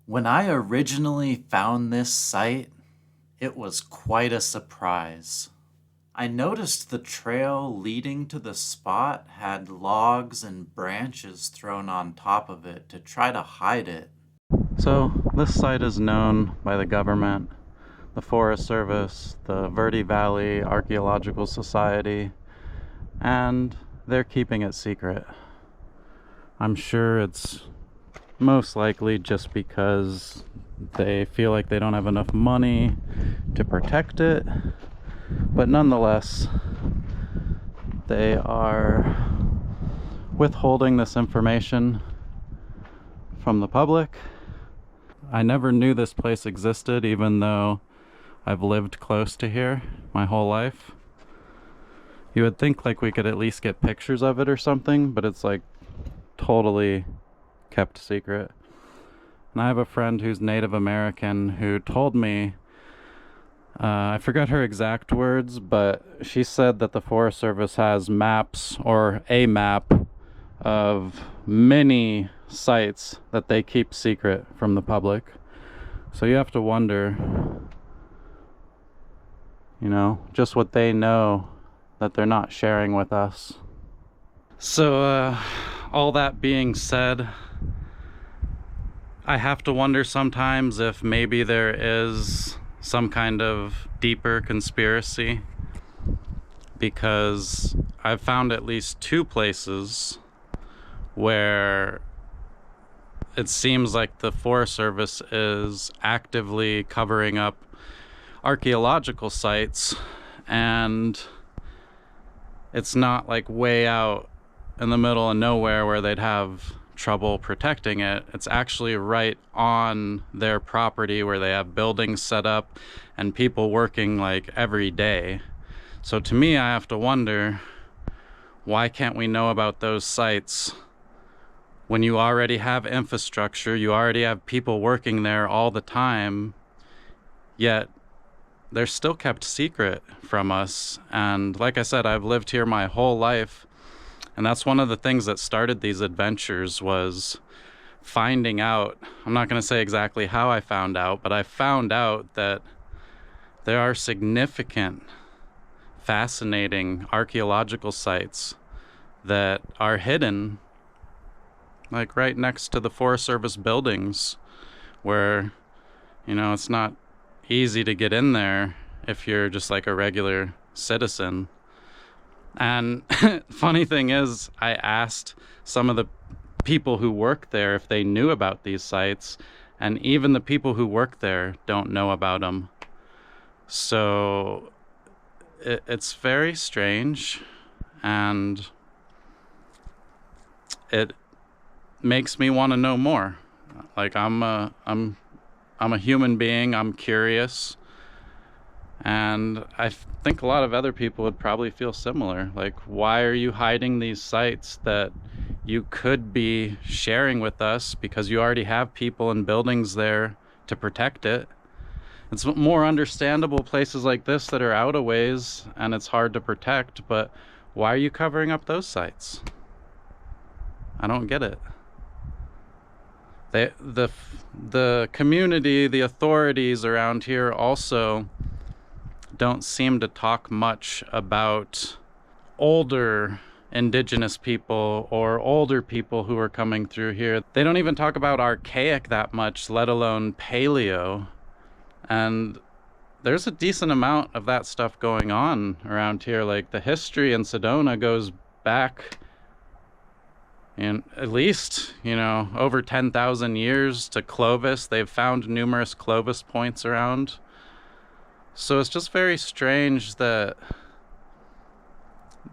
When I originally found this site, it was quite a surprise. I noticed the trail leading to the spot had logs and branches thrown on top of it to try to hide it. So, this site is known by the government, the Forest Service, the Verde Valley Archaeological Society, and they're keeping it secret. I'm sure it's most likely just because they feel like they don't have enough money to protect it, but nonetheless, they are withholding this information from the public. I never knew this place existed, even though I've lived close to here my whole life. You would think like we could at least get pictures of it or something, but it's like totally kept secret. And I have a friend who's Native American who told me, I forgot her exact words, but she said that the Forest Service has maps, or a map, of many sites that they keep secret from the public. So you have to wonder, you know, just what they know that they're not sharing with us. So, all that being said, I have to wonder sometimes if maybe there is some kind of deeper conspiracy, because I've found at least two places where it seems like the Forest Service is actively covering up archaeological sites, and it's not like way out in the middle of nowhere where they'd have trouble protecting it. It's actually right on their property where they have buildings set up and people working like every day. So to me, I have to wonder, why can't we know about those sites when you already have infrastructure, you already have people working there all the time, yet they're still kept secret from us? And like I said, I've lived here my whole life, and that's one of the things that started these adventures, was finding out. I'm not going to say exactly how I found out, but I found out that there are significant, fascinating archaeological sites that are hidden, like right next to the Forest Service buildings, where, you know, it's not easy to get in there if you're just like a regular citizen. And funny thing is, I asked some of the people who work there if they knew about these sites, and even the people who work there don't know about them. So it's very strange, and it makes me want to know more. Like, I'm a human being, I'm curious. And I think a lot of other people would probably feel similar. Like, why are you hiding these sites that you could be sharing with us, because you already have people and buildings there to protect it? It's more understandable places like this that are out of ways and it's hard to protect, but why are you covering up those sites? I don't get it. The community, the authorities around here also don't seem to talk much about older indigenous people or older people who are coming through here. They don't even talk about archaic that much, let alone paleo. And there's a decent amount of that stuff going on around here. Like, the history in Sedona goes back in at least, you know, over 10,000 years to Clovis. They've found numerous Clovis points around. So it's just very strange that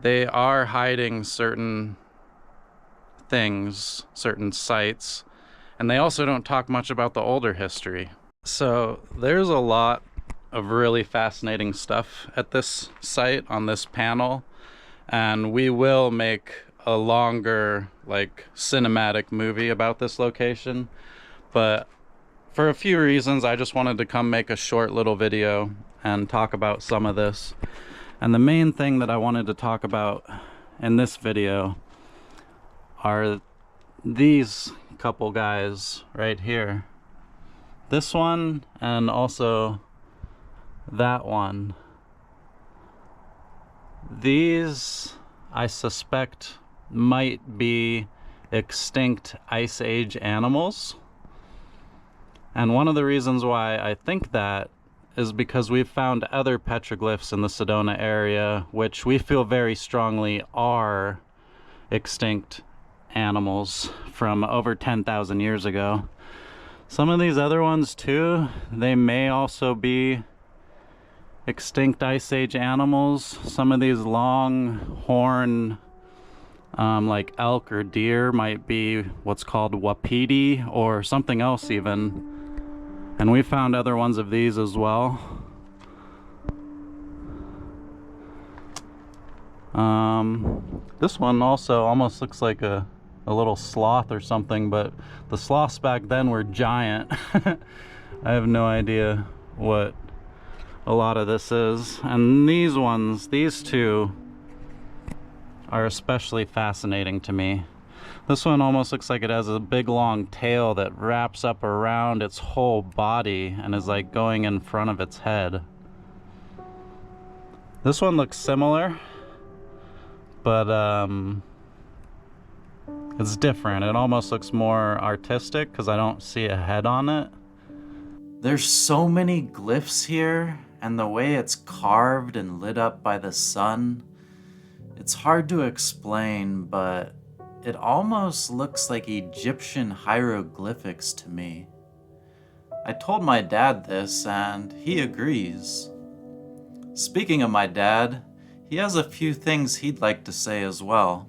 they are hiding certain things, certain sites, and they also don't talk much about the older history. So there's a lot of really fascinating stuff at this site on this panel, and we will make a longer, like, cinematic movie about this location. But for a few reasons, I just wanted to come make a short little video and talk about some of this. And the main thing that I wanted to talk about in this video are these couple guys right here. This one and also that one. These, I suspect, might be extinct Ice Age animals. And one of the reasons why I think that is because we've found other petroglyphs in the Sedona area, which we feel very strongly are extinct animals from over 10,000 years ago. Some of these other ones too, they may also be extinct Ice Age animals. Some of these long horn like elk or deer might be what's called wapiti or something else even. And we found other ones of these as well. This one also almost looks like a little sloth or something, but the sloths back then were giant. I have no idea what a lot of this is. And these ones, these two, are especially fascinating to me. This one almost looks like it has a big long tail that wraps up around its whole body and is like going in front of its head. This one looks similar, but it's different. It almost looks more artistic because I don't see a head on it. There's so many glyphs here, and the way it's carved and lit up by the sun, it's hard to explain, but it almost looks like Egyptian hieroglyphics to me. I told my dad this, and he agrees. Speaking of my dad, he has a few things he'd like to say as well.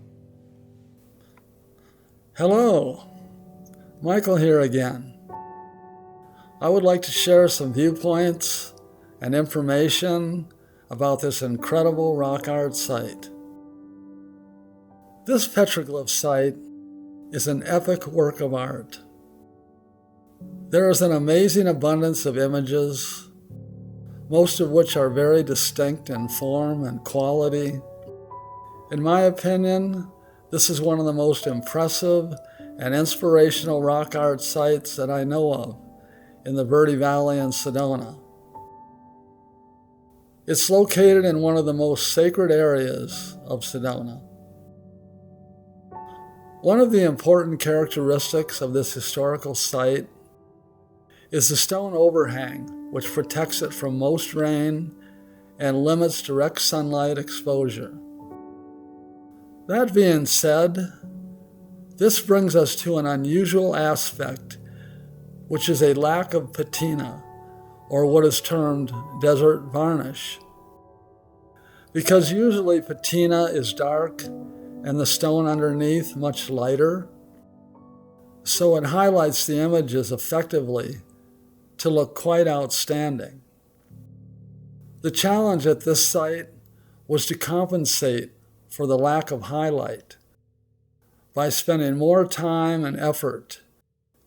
Hello, Michael here again. I would like to share some viewpoints and information about this incredible rock art site. This petroglyph site is an epic work of art. There is an amazing abundance of images, most of which are very distinct in form and quality. In my opinion, this is one of the most impressive and inspirational rock art sites that I know of in the Verde Valley in Sedona. It's located in one of the most sacred areas of Sedona. One of the important characteristics of this historical site is the stone overhang, which protects it from most rain and limits direct sunlight exposure. That being said, this brings us to an unusual aspect, which is a lack of patina, or what is termed desert varnish. Because usually patina is dark and the stone underneath much lighter, so it highlights the images effectively to look quite outstanding. The challenge at this site was to compensate for the lack of highlight by spending more time and effort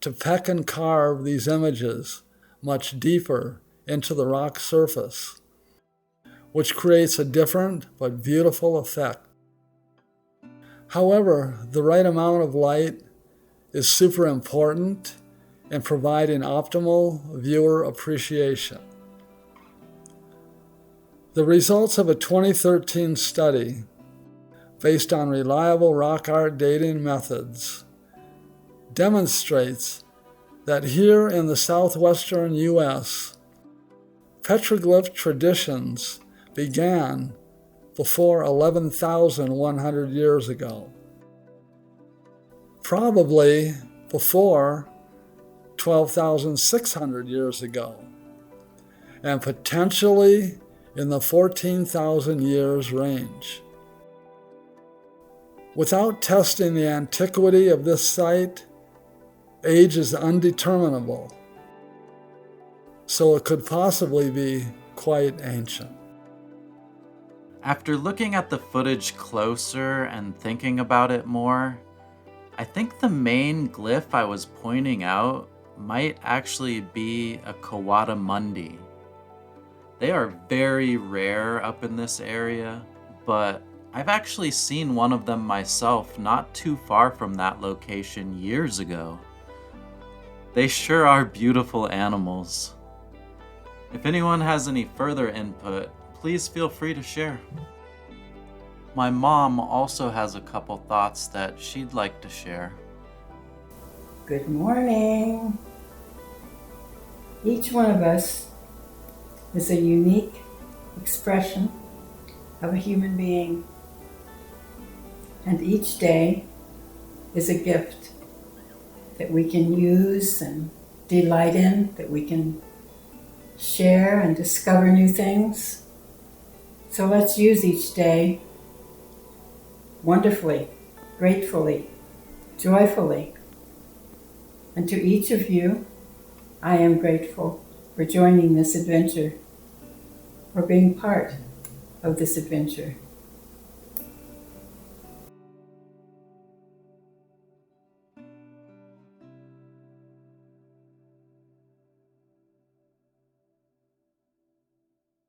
to peck and carve these images much deeper into the rock surface, which creates a different but beautiful effect. However, the right amount of light is super important in providing optimal viewer appreciation. The results of a 2013 study based on reliable rock art dating methods demonstrates that here in the southwestern U.S., petroglyph traditions began before 11,100 years ago, probably before 12,600 years ago, and potentially in the 14,000 years range. Without testing the antiquity of this site, age is undeterminable, so it could possibly be quite ancient. After looking at the footage closer and thinking about it more, I think the main glyph I was pointing out might actually be a Kawada Mundi. They are very rare up in this area, but I've actually seen one of them myself not too far from that location years ago. They sure are beautiful animals. If anyone has any further input, please feel free to share. My mom also has a couple thoughts that she'd like to share. Good morning. Each one of us is a unique expression of a human being, and each day is a gift that we can use and delight in, that we can share and discover new things. So let's use each day wonderfully, gratefully, joyfully. And to each of you, I am grateful for joining this adventure, for being part of this adventure.